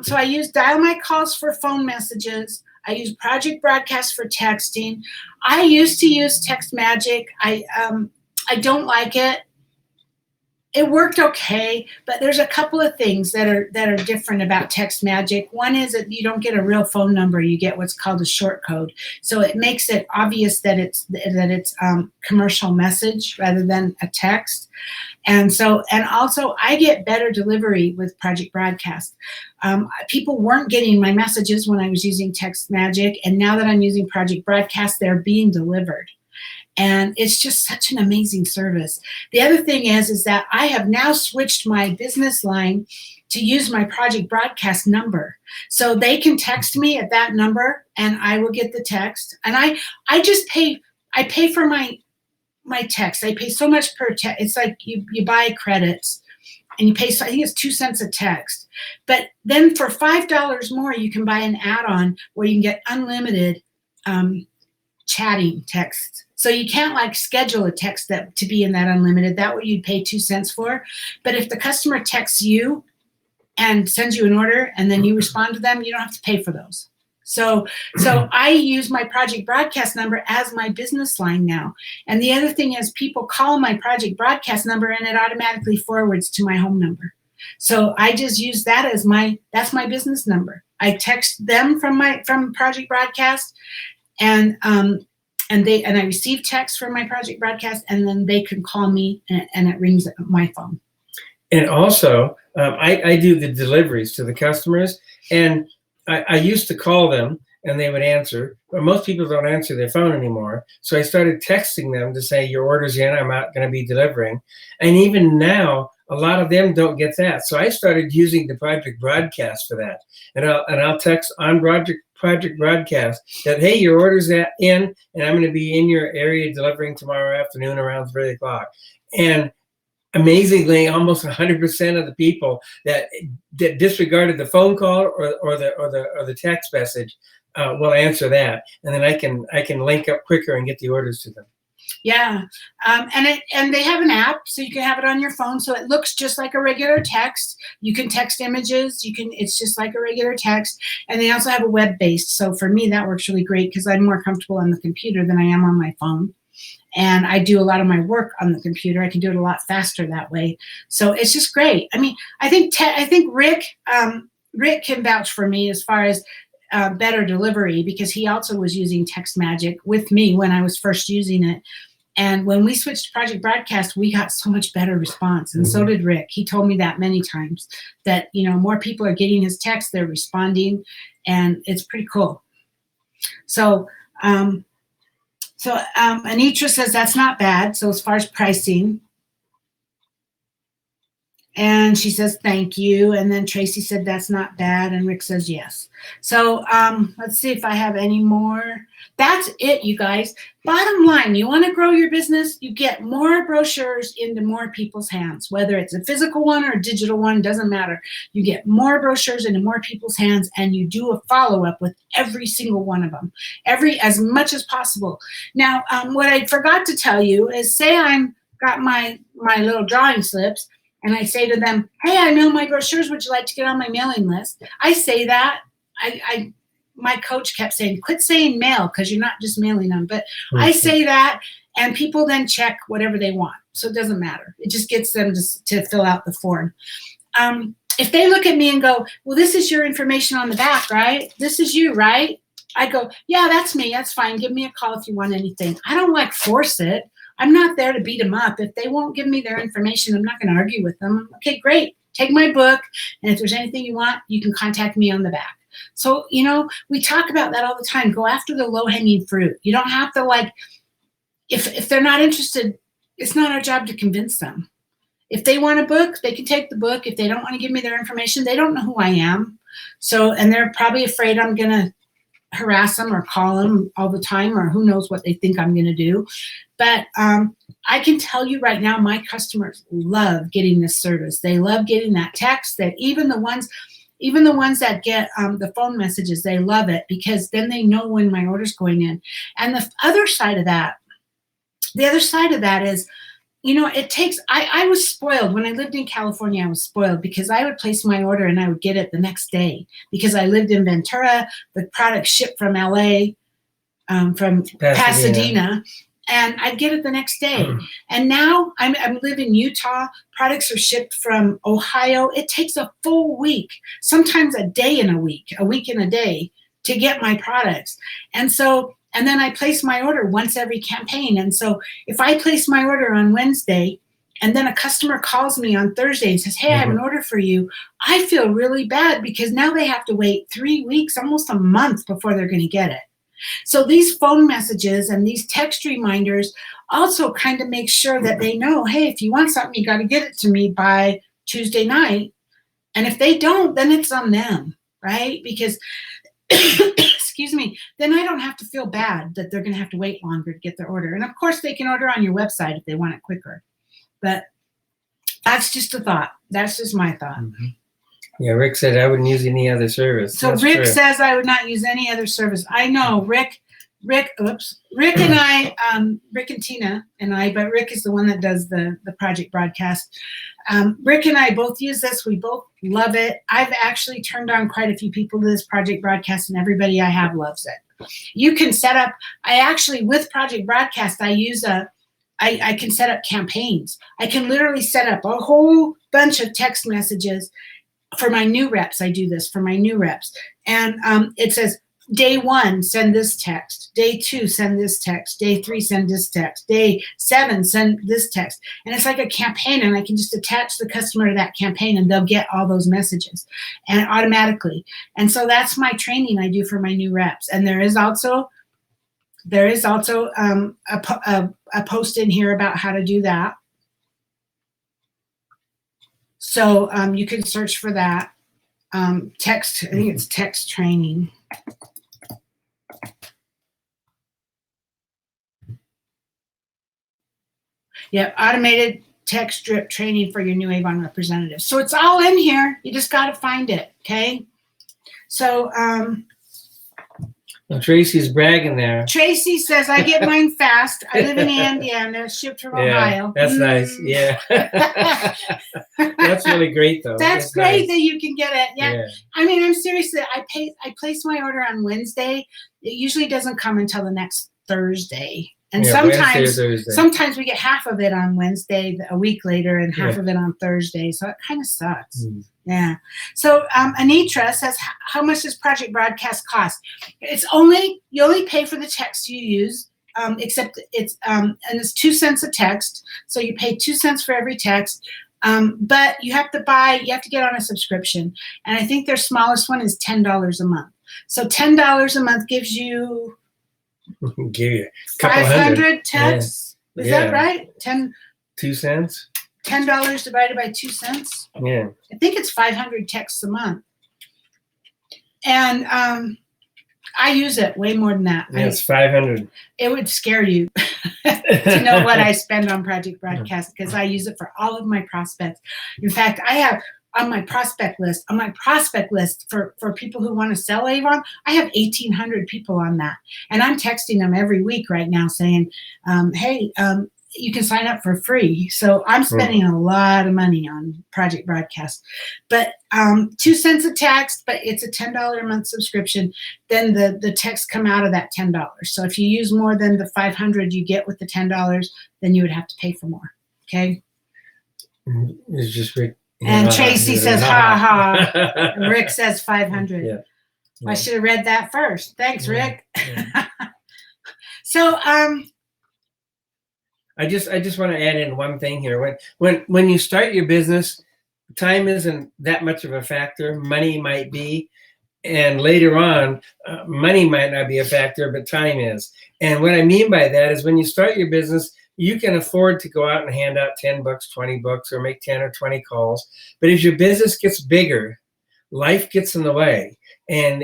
so I use Dial My Calls for phone messages. I use Project Broadcast for texting. I used to use Text Magic. I don't like it. It worked okay, but there's a couple of things that are different about Text Magic. One is that you don't get a real phone number; you get what's called a short code. So it makes it obvious that it's commercial message rather than a text. And also I get better delivery with Project Broadcast. People weren't getting my messages when I was using Text Magic, and now that I'm using Project Broadcast, they're being delivered. And it's just such an amazing service. The other thing is that I have now switched my business line to use my Project Broadcast number. So they can text me at that number and I will get the text. And I just pay for my text. I pay so much per text. It's like you buy credits and you pay, I think it's 2 cents a text. But then for $5 more, you can buy an add-on where you can get unlimited chatting text. So you can't schedule a text to be in that unlimited. That way you'd pay 2 cents for. But if the customer texts you and sends you an order and then you respond to them, you don't have to pay for those. So I use my Project Broadcast number as my business line now. And the other thing is people call my Project Broadcast number and it automatically forwards to my home number. So I just use that as that's my business number. I text them from Project Broadcast, and I receive text from my Project Broadcast, and then they can call me and it rings my phone. And also, I do the deliveries to the customers, and I used to call them and they would answer, but most people don't answer their phone anymore. So I started texting them to say, your order's in, I'm not going to be delivering. And even now, a lot of them don't get that. So I started using the Project Broadcast for that. And I'll text on Project Broadcast that, hey, your order's in, and I'm going to be in your area delivering tomorrow afternoon around 3 o'clock. And amazingly, almost 100% of the people that disregarded the phone call or the text message will answer that, and then I can link up quicker and get the orders to them. Yeah, and they have an app, so you can have it on your phone, so it looks just like a regular text. You can text images. It's just like a regular text, and they also have a web based. So for me, that works really great because I'm more comfortable on the computer than I am on my phone, and I do a lot of my work on the computer. I can do it a lot faster that way. So it's just great. I mean, I think Rick can vouch for me as far as better delivery because he also was using TextMagic with me when I was first using it. And when we switched to Project Broadcast, we got so much better response. And so did Rick. He told me that many times that, more people are getting his text, they're responding, and it's pretty cool. So, Anitra says that's not bad. So as far as pricing, and she says, thank you. And then Tracy said, that's not bad. And Rick says, yes. So let's see if I have any more. That's it, you guys. Bottom line, you want to grow your business, you get more brochures into more people's hands, whether it's a physical one or a digital one, doesn't matter. You get more brochures into more people's hands, and you do a follow-up with every single one of them, as much as possible. Now, what I forgot to tell you is, say I'm got my little drawing slips, and I say to them, hey, I mail my brochures. Would you like to get on my mailing list? I say that. My coach kept saying, quit saying mail because you're not just mailing them. But I say that, and people then check whatever they want. So it doesn't matter. It just gets them to fill out the form. If they look at me and go, well, this is your information on the back, right? This is you, right? I go, yeah, that's me. That's fine. Give me a call if you want anything. I don't force it. I'm not there to beat them up. If they won't give me their information, I'm not going to argue with them. Okay, great. Take my book. And if there's anything you want, you can contact me on the back. So, we talk about that all the time. Go after the low-hanging fruit. You don't have to if they're not interested, it's not our job to convince them. If they want a book, they can take the book. If they don't want to give me their information, they don't know who I am. So, and they're probably afraid I'm going to harass them or call them all the time, or who knows what they think I'm going to do. But I can tell you right now, my customers love getting this service. They love getting that text. That even the ones that get the phone messages, they love it because then they know when my order's going in. And the other side of that is, it takes, I was spoiled. When I lived in California, I was spoiled because I would place my order and I would get it the next day because I lived in Ventura. The product shipped from LA, from Pasadena, and I'd get it the next day. And now I live in Utah. Products are shipped from Ohio. It takes a full week, sometimes a day and a week and a day to get my products. And then I place my order once every campaign. And so if I place my order on Wednesday and then a customer calls me on Thursday and says, hey, I have an order for you, I feel really bad because now they have to wait 3 weeks, almost a month before they're going to get it. So these phone messages and these text reminders also kind of make sure that they know, hey, if you want something, you got to get it to me by Tuesday night. And if they don't, then it's on them, right? Because excuse me, then I don't have to feel bad that they're going to have to wait longer to get their order. And of course, they can order on your website if they want it quicker. But that's just a thought. That's just my thought. Yeah, Rick said I wouldn't use any other service. So that's Rick true. Says I would not use any other service. I know Rick and I, Rick and Tina and I, but Rick is the one that does the Project Broadcast. Rick and I both use this. We both love it. I've actually turned on quite a few people to this Project Broadcast, and everybody I have loves it. You can set up, with Project Broadcast, I can set up campaigns. I can literally set up a whole bunch of text messages for my new reps. I do this for my new reps. And it says, day 1, send this text. Day 2, send this text. Day 3, send this text. Day 7, send this text. And it's like a campaign, and I can just attach the customer to that campaign, and they'll get all those messages and automatically. And so that's my training I do for my new reps. And there is also a post in here about how to do that. So you can search for that. Text, I think it's text training. Yep, automated text drip training for your new Avon representative. So it's all in here. You just got to find it, okay? So Well, Tracy's bragging there. Tracy says, I get mine fast. I live in Indiana, shipped from Ohio. That's nice. Yeah. That's really great, though. That's great nice. that you can get it. Yeah. I mean, I'm serious. I place my order on Wednesday. It usually doesn't come until the next Thursday. And sometimes we get half of it on Wednesday, a week later, and half of it on Thursday. So it kind of sucks. Yeah. So Anitra says, how much does Project Broadcast cost? You only pay for the text you use, except it's 2 cents a text. So you pay 2 cents for every text. But you have to get on a subscription. And I think their smallest one is $10 a month. So $10 a month gives you give you a couple 500 texts. Yeah. Is that right? 2 cents. $10 divided by 2 cents. Yeah. I think it's 500 texts a month. And I use it way more than that. Yeah, it's 500. It would scare you to know what I spend on Project Broadcast because I use it for all of my prospects. In fact, I have on my prospect list for people who want to sell Avon, I have 1,800 people on that. And I'm texting them every week right now saying, hey, you can sign up for free. So I'm spending a lot of money on Project Broadcast. But 2 cents a text, but it's a $10 a month subscription. Then the texts come out of that $10. So if you use more than the 500 you get with the $10, then you would have to pay for more. Okay? It's just Rick. And Tracy says, ha ha. And Rick says 500. Yeah. I should have read that first. Thanks, Rick. Yeah. So I just want to add in one thing here. When you start your business, time isn't that much of a factor. Money might be, and later on, money might not be a factor, but time is. And what I mean by that is when you start your business, you can afford to go out and hand out 10 bucks, 20 bucks, or make 10 or 20 calls. But as your business gets bigger, life gets in the way. And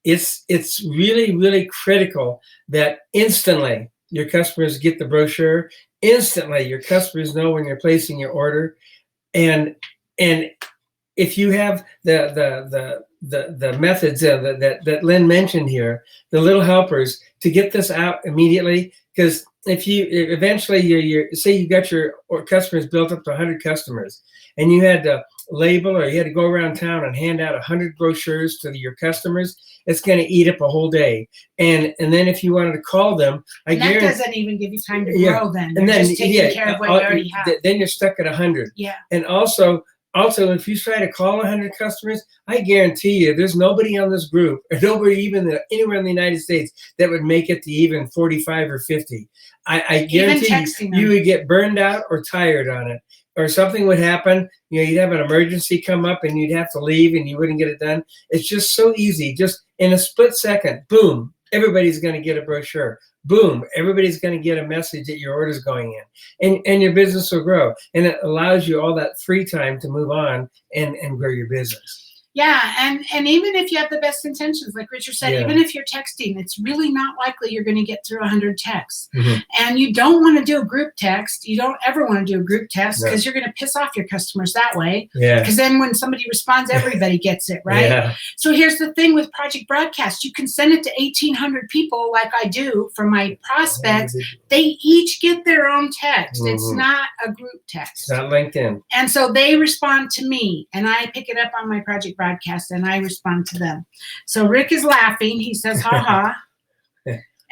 it's really, really critical that instantly your customers get the brochure. Instantly, your customers know when you're placing your order. And if you have the methods that Lynn mentioned here, the little helpers, to get this out immediately, because if you eventually say you got your customers built up to 100 customers, and you had to label or you had to go around town and hand out 100 brochures to your customers, it's going to eat up a whole day. And then if you wanted to call them, that doesn't even give you time to grow. Then you're just taking care of what you already have. Then you're stuck at 100. Yeah. And also, if you try to call 100 customers, I guarantee you there's nobody on this group, or nobody even anywhere in the United States that would make it to even 45 or 50. I guarantee you would get burned out or tired on it, or something would happen. You'd have an emergency come up and you'd have to leave and you wouldn't get it done. It's just so easy. Just in a split second, boom, everybody's going to get a brochure. Boom, everybody's going to get a message that your order's going in, and your business will grow. And it allows you all that free time to move on and grow your business. Yeah, and even if you have the best intentions, like Richard said, even if you're texting, it's really not likely you're going to get through 100 texts. And you don't want to do a group text. You don't ever want to do a group text because you're going to piss off your customers that way. Yeah. Because then when somebody responds, everybody gets it, right? Yeah. So here's the thing with Project Broadcast. You can send it to 1,800 people like I do for my prospects. They each get their own text. It's not a group text. It's not LinkedIn. And so they respond to me, and I pick it up on my Project Broadcast, and I respond to them. So Rick is laughing. He says, ha ha.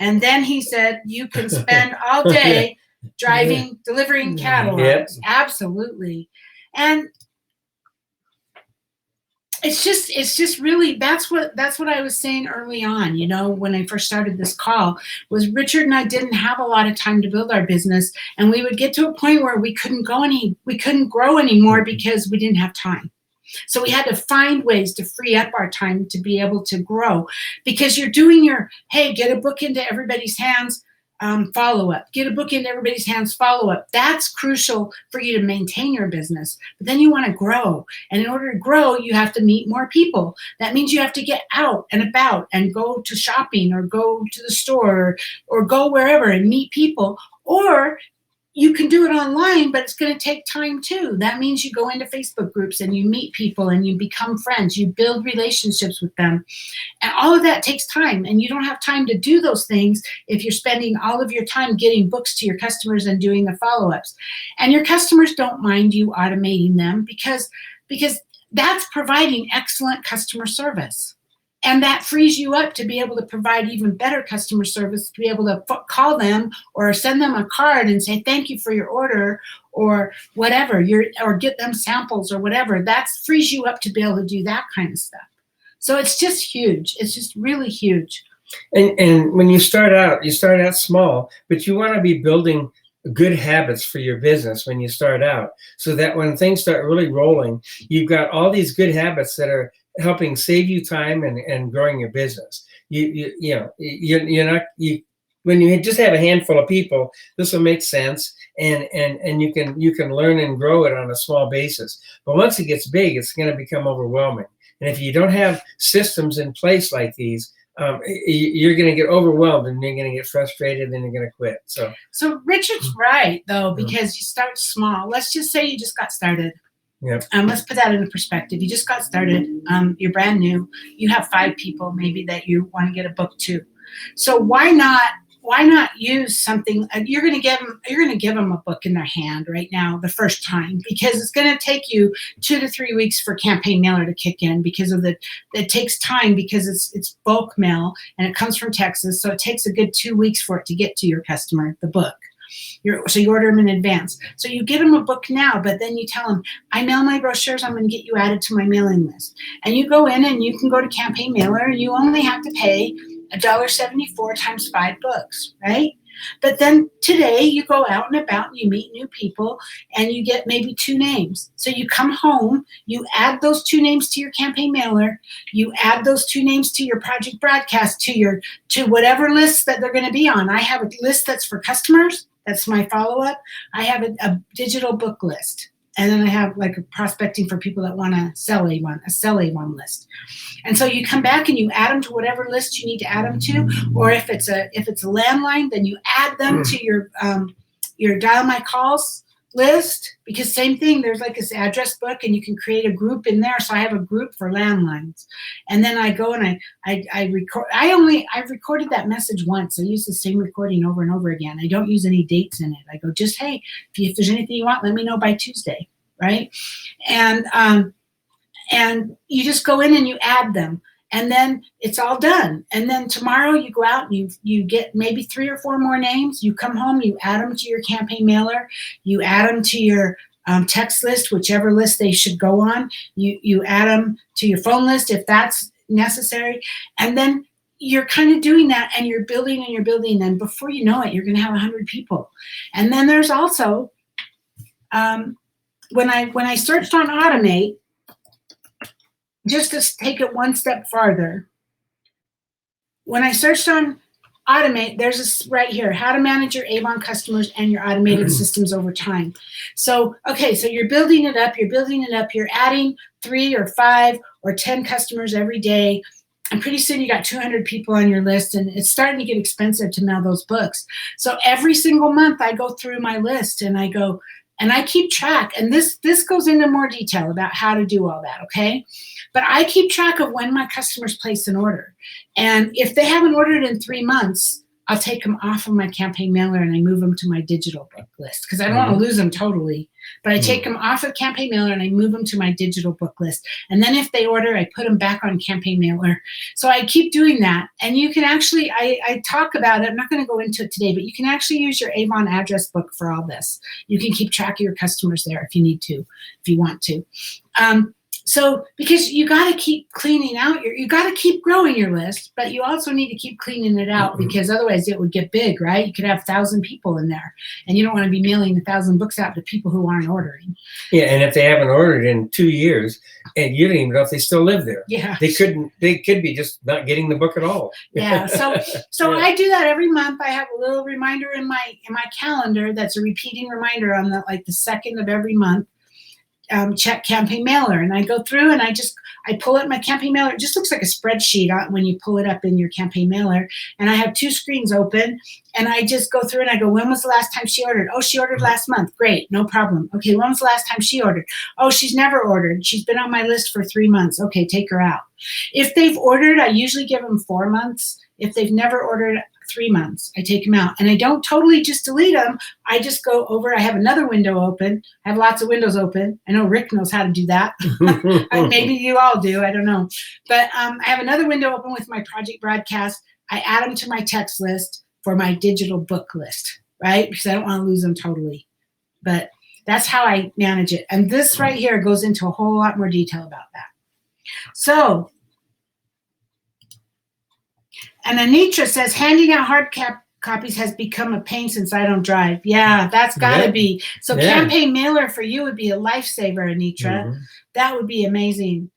And then he said, you can spend all day delivering catalogs. Yep. Absolutely. And it's just really, that's what I was saying early on, when I first started this call, was Richard and I didn't have a lot of time to build our business, and we would get to a point where we couldn't grow anymore because we didn't have time. So we had to find ways to free up our time to be able to grow, because you're doing get a book into everybody's hands, follow-up. Get a book into everybody's hands, follow-up. That's crucial for you to maintain your business. But then you want to grow. And in order to grow, you have to meet more people. That means you have to get out and about and go to shopping or go to the store or go wherever and meet people. Or you can do it online, but it's going to take time too. That means you go into Facebook groups and you meet people and you become friends, you build relationships with them. And all of that takes time, and you don't have time to do those things if you're spending all of your time getting books to your customers and doing the follow-ups. And your customers don't mind you automating them because that's providing excellent customer service. And that frees you up to be able to provide even better customer service, to be able to call them or send them a card and say, thank you for your order, or whatever, or get them samples or whatever. That frees you up to be able to do that kind of stuff. So it's just huge. It's just really huge. And when you start out small, but you want to be building good habits for your business when you start out, so that when things start really rolling, you've got all these good habits that are helping save you time and growing your business. You're not when you just have a handful of people, this will make sense, and you can learn and grow it on a small basis. But once it gets big, it's going to become overwhelming. And if you don't have systems in place like these, you're going to get overwhelmed, and you're going to get frustrated, and you're going to quit. So Richard's right though, because you start small. Let's just say you just got started. Yep. Let's put that into perspective. You just got started. You're brand new. You have 5 people maybe that you want to get a book to. So why not use something? You're going to give them a book in their hand right now the first time, because it's going to take you 2 to 3 weeks for Campaign Mailer to kick in, because it takes time, because it's bulk mail and it comes from Texas, so it takes a good 2 weeks for it to get to your customer, the book. So you order them in advance. So you give them a book now, but then you tell them, I mail my brochures, I'm going to get you added to my mailing list. And you go in and you can go to Campaign Mailer. You only have to pay $1.74 times 5 books, right? But then today you go out and about and you meet new people and you get maybe 2 names. So you come home, you add those 2 names to your Campaign Mailer, you add those 2 names to your project broadcast, to whatever list that they're going to be on. I have a list that's for customers. That's my follow-up. I have a digital book list. And then I have like a prospecting for people that want to sell a one list. And so you come back and you add them to whatever list you need to add them to. Or if it's a landline, then you add them to your Dial My Calls list, because same thing, there's like this address book and you can create a group in there. So I have a group for landlines. And then I go and I record. I've recorded that message once. I use the same recording over and over again. I don't use any dates in it. I go, just, hey, if there's anything you want, let me know by Tuesday, right? And you just go in and you add them. And then it's all done. And then tomorrow you go out and you get maybe 3 or 4 more names. You come home, you add them to your Campaign Mailer, you add them to your text list, whichever list they should go on. You add them to your phone list if that's necessary. And then you're kind of doing that, and you're building and you're building. And before you know it, you're going to have 100 people. And then there's also, when I searched on Automate, just to take it one step farther, when I searched on Automate, there's this right here, how to manage your Avon customers and your automated systems over time. So, okay, so you're building it up, you're adding 3 or 5 or 10 customers every day, and pretty soon you got 200 people on your list, and it's starting to get expensive to mail those books. So every single month I go through my list and I go, and I keep track, and this goes into more detail about how to do all that, okay? But I keep track of when my customers place an order. And if they haven't ordered in 3 months, I'll take them off of my Campaign Mailer and I move them to my digital book list, because I don't want to lose them totally. But I take them off of Campaign Mailer and I move them to my digital book list. And then if they order, I put them back on Campaign Mailer. So I keep doing that. And you can actually, I talk about it, I'm not going to go into it today, but you can actually use your Avon address book for all this. You can keep track of your customers there if you need to, if you want to. So, because you got to keep cleaning out you got to keep growing your list, but you also need to keep cleaning it out, because otherwise it would get big, right? You could have 1,000 people in there, and you don't want to be mailing 1,000 books out to people who aren't ordering. Yeah, and if they haven't ordered in 2 years, and you don't even know if they still live there. Yeah, they could be just not getting the book at all. Yeah, so yeah. I do that every month. I have a little reminder in my calendar that's a repeating reminder on the 2nd of every month. check campaign mailer, and I go through and I pull up my campaign mailer. It just looks like a spreadsheet when you pull it up in your campaign mailer. And I have 2 screens open, and I just go through and I go, when was the last time she ordered? Oh, she ordered last month. Great, no problem. Okay, when was the last time she ordered? Oh, she's never ordered. She's been on my list for 3 months. Okay, take her out. If they've ordered, I usually give them 4 months. If they've never ordered, 3 months, I take them out. And I don't totally just delete them. I just go over, I have another window open. I have lots of windows open. I know Rick knows how to do that. Maybe you all do, I don't know. But I have another window open with my project broadcast. I add them to my text list for my digital book list, right? Because I don't want to lose them totally. But that's how I manage it. And this right here goes into a whole lot more detail about that. So, and Anitra says, handing out hard copies has become a pain since I don't drive. Yeah, that's got to be. So campaign mailer for you would be a lifesaver, Anitra. Mm-hmm. That would be amazing.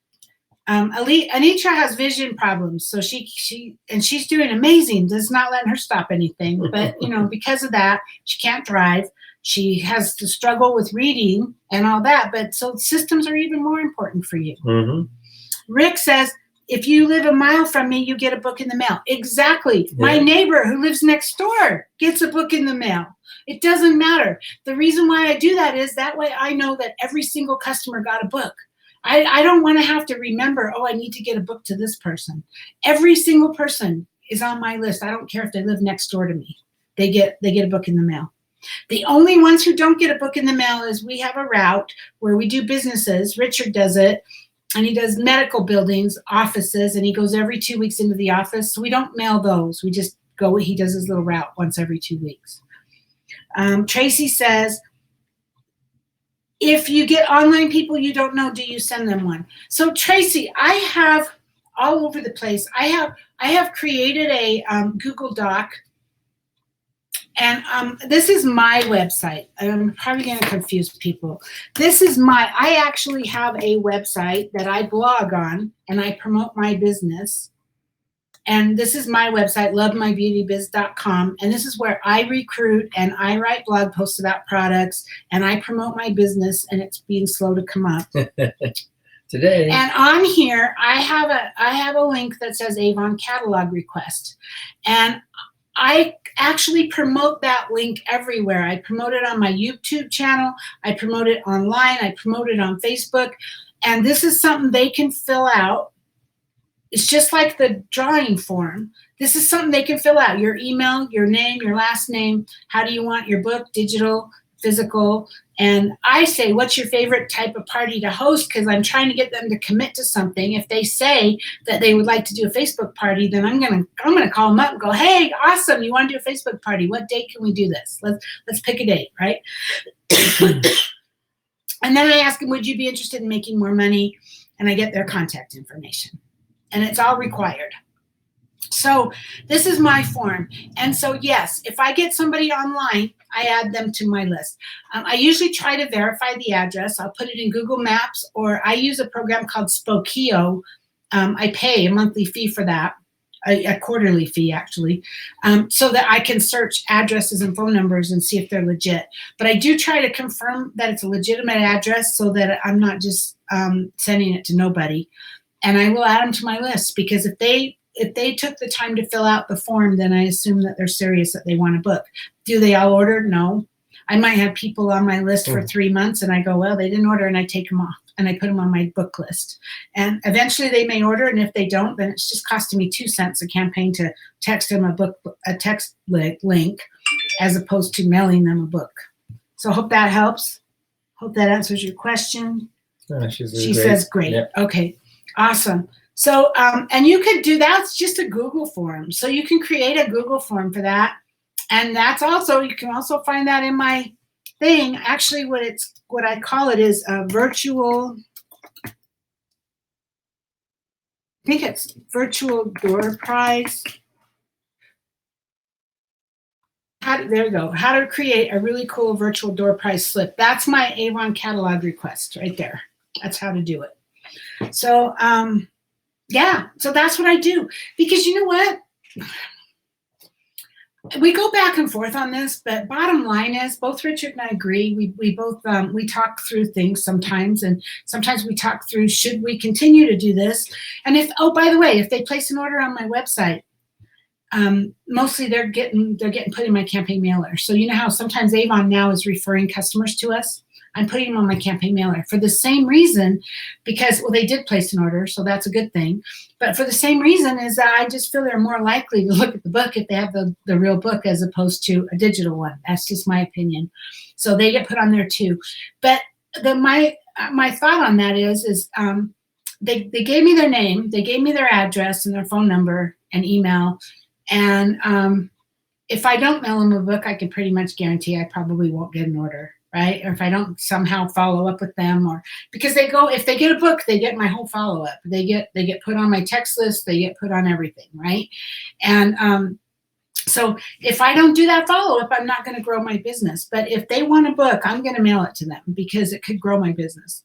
Anitra has vision problems, so she's doing amazing. That's not letting her stop anything. But, because of that, she can't drive. She has to struggle with reading and all that. But so systems are even more important for you. Mm-hmm. Rick says, if you live a mile from me, you get a book in the mail. Exactly. Yeah. My neighbor who lives next door gets a book in the mail. It doesn't matter. The reason why I do that is that way I know that every single customer got a book. I don't want to have to remember, I need to get a book to this person. Every single person is on my list. I don't care if they live next door to me. They get a book in the mail. The only ones who don't get a book in the mail is we have a route where we do businesses. Richard does it. And he does medical buildings, offices, and he goes every 2 weeks into the office. So we don't mail those. We just go, he does his little route once every 2 weeks. Tracy says, if you get online people you don't know, do you send them one? So Tracy, I have all over the place. I have created a Google Doc. And this is my website. I'm probably going to confuse people. I actually have a website that I blog on, and I promote my business. And this is my website, lovemybeautybiz.com. And this is where I recruit and I write blog posts about products, and I promote my business, and it's being slow to come up. Today. And on here, I have a link that says Avon Catalog Request. And I actually promote that link everywhere. I promote it on my YouTube channel. I promote it online. I promote it on Facebook. And this is something they can fill out. It's just like the drawing form. This is something they can fill out. Your email, your name, your last name. How do you want your book? Digital, physical. And I say, what's your favorite type of party to host? Because I'm trying to get them to commit to something. If they say that they would like to do a Facebook party, then I'm gonna call them up and go, hey, awesome, you want to do a Facebook party? What date can we do this? Let's pick a date, right? And then I ask them, would you be interested in making more money? And I get their contact information. And it's all required. So this is my form. And so, yes, if I get somebody online, I add them to my list. I usually try to verify the address. I'll put it in Google Maps, or I use a program called Spokeo. I pay a monthly fee for that, a quarterly fee actually, so that I can search addresses and phone numbers and see if they're legit. But I do try to confirm that it's a legitimate address so that I'm not just sending it to nobody. And I will add them to my list, because if they took the time to fill out the form, then I assume that they're serious, that they want a book. Do they all order? No. I might have people on my list for 3 months, and I go, well, they didn't order, and I take them off, and I put them on my book list. And eventually they may order, and if they don't, then it's just costing me 2 cents a campaign to text them a text link, as opposed to mailing them a book. So I hope that helps. Hope that answers your question. She says great. Yep. Okay, awesome. So, and you could do that's just a Google form. So you can create a Google form for that. And that's also, you can also find that in my thing. Actually, what I call it is a virtual, I think it's virtual door prize. There you go. How to create a really cool virtual door prize slip. That's my Avon catalog request right there. That's how to do it. So, yeah, so that's what I do. Because you know what? we go back and forth on this, but bottom line is both Richard and I agree. We both we talk through things sometimes, and sometimes we talk through should we continue to do this. And if, oh, by the way, if they place an order on my website, mostly they're getting put in my campaign mailer. So you know how sometimes Avon now is referring customers to us. I'm putting them on my campaign mailer for the same reason, because, well, they did place an order, so that's a good thing. But for the same reason is that I just feel they're more likely to look at the book if they have the real book as opposed to a digital one. That's just my opinion. So they get put on there too. But my thought on that is they gave me their name, they gave me their address and their phone number and email. And if I don't mail them a book, I can pretty much guarantee I probably won't get an order. Right? Or if I don't somehow follow up with them, or because if they get a book, they get my whole follow up. They get put on my text list, they get put on everything, right? And so if I don't do that follow up, I'm not going to grow my business. But if they want a book, I'm going to mail it to them because it could grow my business.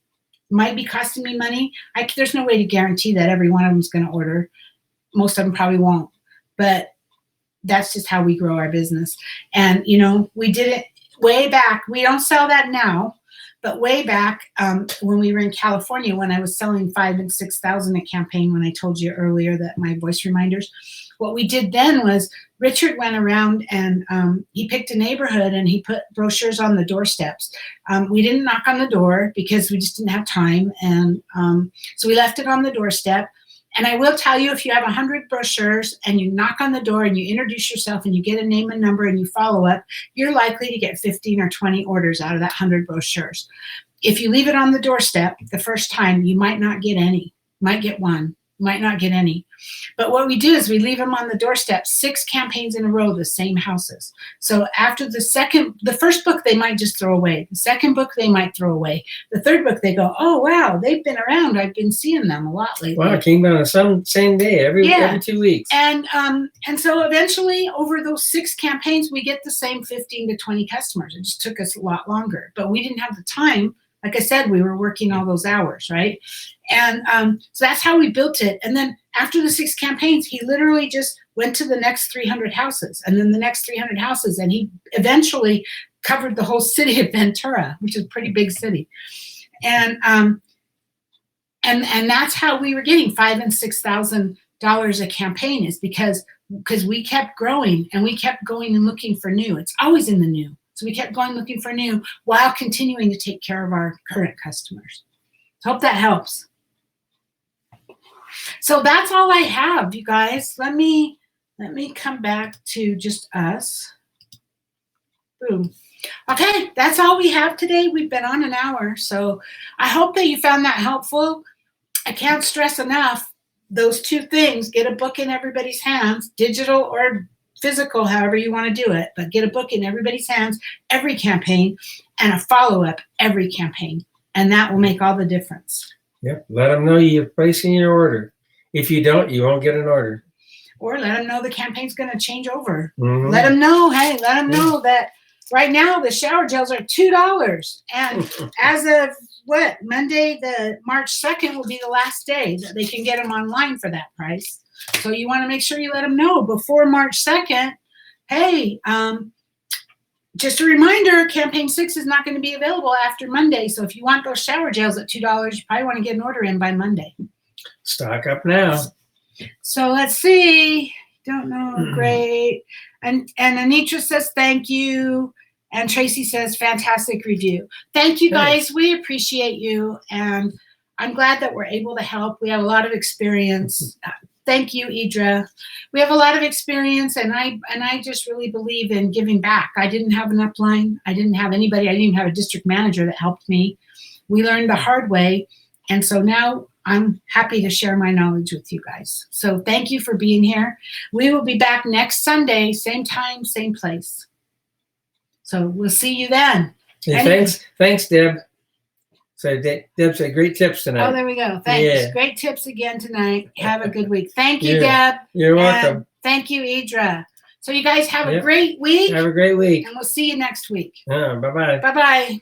It might be costing me money. There's no way to guarantee that every one of them is going to order. Most of them probably won't, but that's just how we grow our business. And we did it way back. We don't sell that now, but way back when we were in California, when I was selling 5,000 and 6,000 a campaign, when I told you earlier that my voice reminders, what we did then was Richard went around and he picked a neighborhood and he put brochures on the doorsteps. We didn't knock on the door because we just didn't have time. And so we left it on the doorstep. And I will tell you, if you have 100 brochures and you knock on the door and you introduce yourself and you get a name and number and you follow up, you're likely to get 15 or 20 orders out of that 100 brochures. If you leave it on the doorstep the first time, you might not get any. You might get one. You might not get any. But what we do is we leave them on the doorstep 6 campaigns in a row, the same houses. So after the first book, they might just throw away. The second book, they might throw away. The third book, they go, oh, wow, they've been around. I've been seeing them a lot lately. Wow, it came out on some same day, every 2 weeks. And so eventually, over those 6 campaigns, we get the same 15 to 20 customers. It just took us a lot longer. But we didn't have the time. Like I said, we were working all those hours, right? And so that's how we built it. And then after the 6 campaigns, he literally just went to the next 300 houses and then the next 300 houses. And he eventually covered the whole city of Ventura, which is a pretty big city. And that's how we were getting $5,000 and $6,000 a campaign, is because we kept growing and we kept going and looking for new. It's always in the new. So we kept going looking for new while continuing to take care of our current customers. So hope that helps. So that's all I have, you guys. Let me come back to just us. Boom. Okay, that's all we have today. We've been on an hour, so I hope that you found that helpful. I can't stress enough those 2 things: get a book in everybody's hands, digital or physical, however you want to do it, but get a book in everybody's hands every campaign, and a follow-up every campaign, and that will make all the difference. Yep. Let them know you're placing your order. If you don't, you won't get an order. Or let them know the campaign's going to change over. Mm-hmm. Let them know, hey, let them know that right now the shower gels are $2, and as of Monday, the March 2nd will be the last day that they can get them online for that price. So you want to make sure you let them know before March 2nd, hey, just a reminder, campaign 6 is not going to be available after Monday. So if you want those shower gels at $2, you probably want to get an order in by Monday. Stock up now. So let's see. Don't know. Great. And Anitra says thank you. And Tracy says fantastic review. Thank you, guys. Thanks. We appreciate you. And I'm glad that we're able to help. We have a lot of experience. Thank you, Idra. We have a lot of experience, and I just really believe in giving back. I didn't have an upline. I didn't have anybody. I didn't even have a district manager that helped me. We learned the hard way, and so now I'm happy to share my knowledge with you guys. So thank you for being here. We will be back next Sunday, same time, same place. So we'll see you then. Hey, thanks, Deb. So Deb said great tips tonight. Oh, there we go. Thanks. Yeah. Great tips again tonight. Have a good week. Thank you, Deb. You're welcome. And thank you, Idra. So you guys have a great week. Have a great week. And we'll see you next week. Bye-bye. Bye-bye.